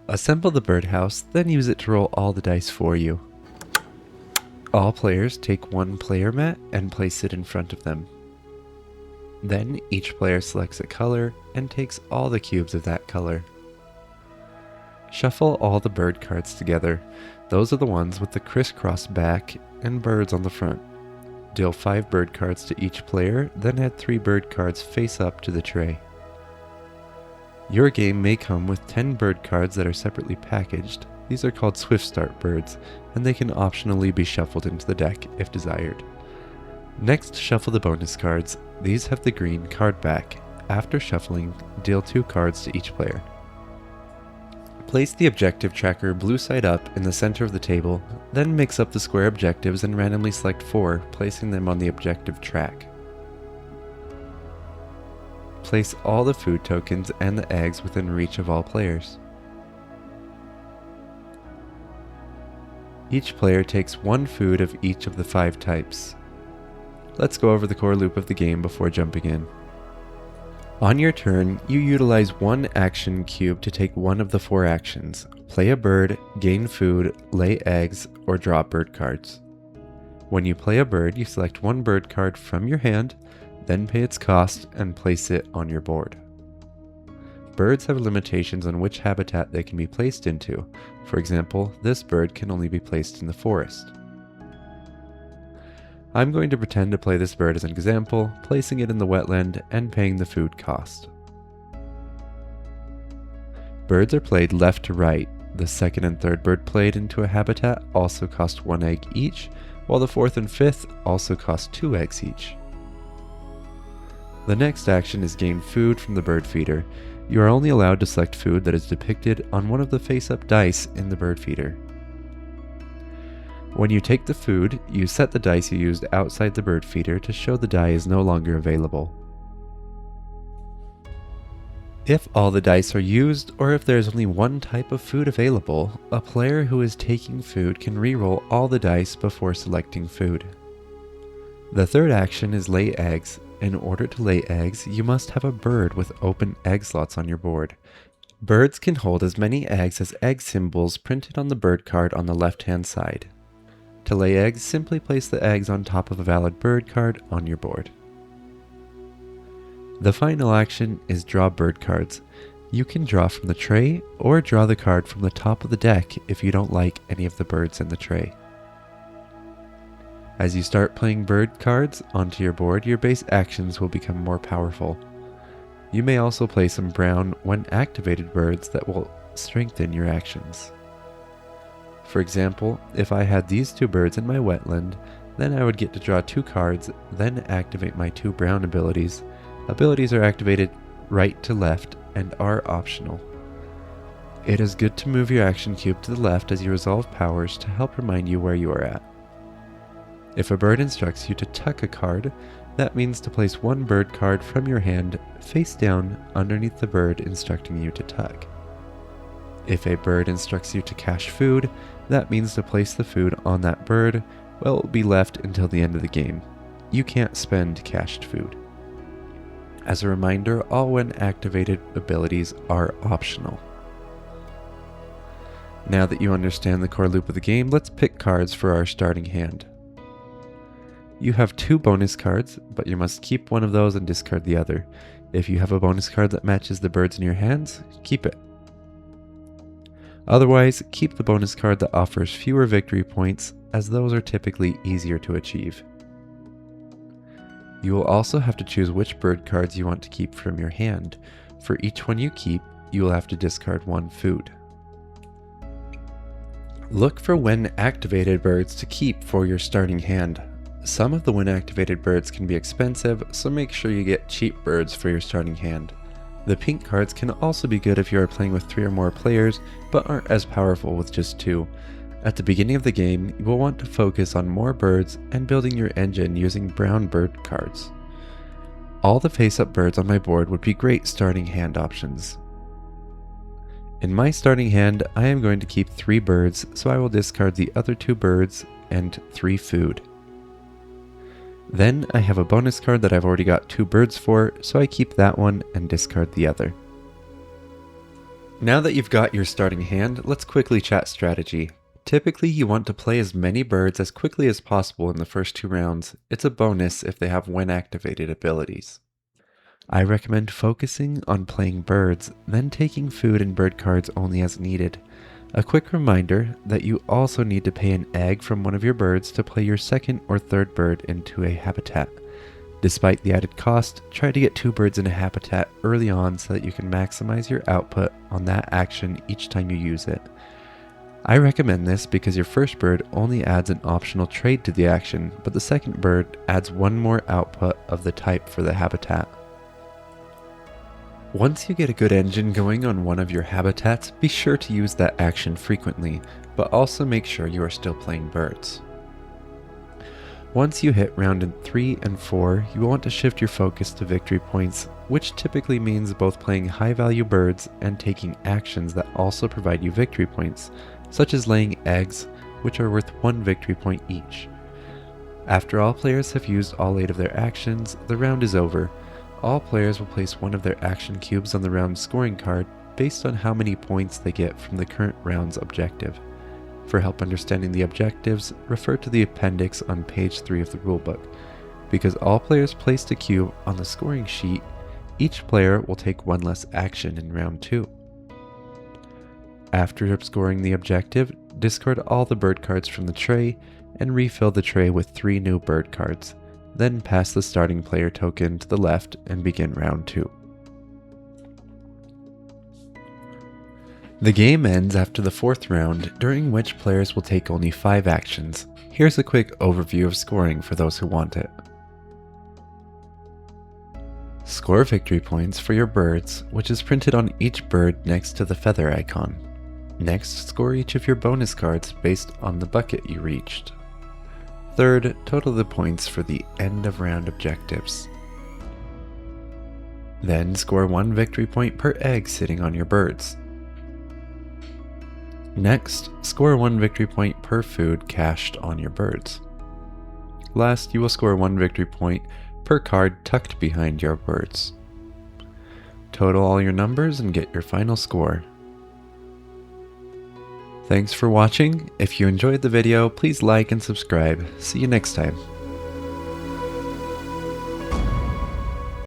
Assemble the birdhouse, then use it to roll all the dice for you. All players take one player mat and place it in front of them. Then each player selects a color and takes all the cubes of that color. Shuffle all the bird cards together. Those are the ones with the crisscross back and birds on the front. Deal 5 bird cards to each player, then add 3 bird cards face up to the tray. Your game may come with 10 bird cards that are separately packaged. These are called Swift Start birds, and they can optionally be shuffled into the deck if desired. Next, shuffle the bonus cards. These have the green card back. After shuffling, deal 2 cards to each player. Place the objective tracker blue side up in the center of the table, then mix up the square objectives and randomly select 4, placing them on the objective track. Place all the food tokens and the eggs within reach of all players. Each player takes 1 food of each of the 5 types. Let's go over the core loop of the game before jumping in. On your turn, you utilize 1 action cube to take one of the 4 actions: play a bird, gain food, lay eggs, or draw bird cards. When you play a bird, you select 1 bird card from your hand, then pay its cost and place it on your board. Birds have limitations on which habitat they can be placed into. For example, this bird can only be placed in the forest. I'm going to pretend to play this bird as an example, placing it in the wetland and paying the food cost. Birds are played left to right. The second and third bird played into a habitat also cost 1 egg each, while the fourth and fifth also cost 2 eggs each. The next action is gain food from the bird feeder. You are only allowed to select food that is depicted on one of the face-up dice in the bird feeder. When you take the food, you set the dice you used outside the bird feeder to show the die is no longer available. If all the dice are used, or if there is only one type of food available, a player who is taking food can re-roll all the dice before selecting food. The third action is lay eggs. In order to lay eggs, you must have a bird with open egg slots on your board. Birds can hold as many eggs as egg symbols printed on the bird card on the left-hand side. To lay eggs, simply place the eggs on top of a valid bird card on your board. The final action is draw bird cards. You can draw from the tray or draw the card from the top of the deck if you don't like any of the birds in the tray. As you start playing bird cards onto your board, your base actions will become more powerful. You may also play some brown when activated birds that will strengthen your actions. For example, if I had these 2 birds in my wetland, then I would get to draw 2 cards, then activate my 2 brown abilities. Abilities are activated right to left and are optional. It is good to move your action cube to the left as you resolve powers to help remind you where you are at. If a bird instructs you to tuck a card, that means to place 1 bird card from your hand face down underneath the bird instructing you to tuck. If a bird instructs you to cache food, that means to place the food on that bird, well, it will be left until the end of the game. You can't spend cached food. As a reminder, all when activated abilities are optional. Now that you understand the core loop of the game, let's pick cards for our starting hand. You have 2 bonus cards, but you must keep one of those and discard the other. If you have a bonus card that matches the birds in your hands, keep it. Otherwise, keep the bonus card that offers fewer victory points, as those are typically easier to achieve. You will also have to choose which bird cards you want to keep from your hand. For each one you keep, you will have to discard 1 food. Look for when activated birds to keep for your starting hand. Some of the when activated birds can be expensive, so make sure you get cheap birds for your starting hand. The pink cards can also be good if you are playing with 3 or more players, but aren't as powerful with just 2. At the beginning of the game, you will want to focus on more birds and building your engine using brown bird cards. All the face-up birds on my board would be great starting hand options. In my starting hand, I am going to keep 3 birds, so I will discard the other 2 birds and 3 food. Then I have a bonus card that I've already got 2 birds for, so I keep that one and discard the other. Now that you've got your starting hand, let's quickly chat strategy. Typically, you want to play as many birds as quickly as possible in the first 2 rounds. It's a bonus if they have when activated abilities. I recommend focusing on playing birds, then taking food and bird cards only as needed. A quick reminder that you also need to pay an egg from one of your birds to play your second or third bird into a habitat. Despite the added cost, try to get 2 birds in a habitat early on so that you can maximize your output on that action each time you use it. I recommend this because your first bird only adds an optional trade to the action, but the second bird adds 1 more output of the type for the habitat. Once you get a good engine going on one of your habitats, be sure to use that action frequently, but also make sure you are still playing birds. Once you hit round 3 and 4, you will want to shift your focus to victory points, which typically means both playing high value birds and taking actions that also provide you victory points, such as laying eggs, which are worth 1 victory point each. After all players have used all 8 of their actions, the round is over. All players will place 1 of their action cubes on the round scoring card based on how many points they get from the current round's objective. For help understanding the objectives, refer to the appendix on page 3 of the rulebook. Because all players placed a cube on the scoring sheet, each player will take 1 less action in round 2. After scoring the objective, discard all the bird cards from the tray and refill the tray with 3 new bird cards. Then pass the starting player token to the left and begin round 2. The game ends after the 4th round, during which players will take only 5 actions. Here's a quick overview of scoring for those who want it. Score victory points for your birds, which is printed on each bird next to the feather icon. Next, score each of your bonus cards based on the bucket you reached. Third, total the points for the end of round objectives. Then score 1 victory point per egg sitting on your birds. Next, score 1 victory point per food cached on your birds. Last, you will score 1 victory point per card tucked behind your birds. Total all your numbers and get your final score. Thanks for watching. If you enjoyed the video, please like and subscribe. See you next time.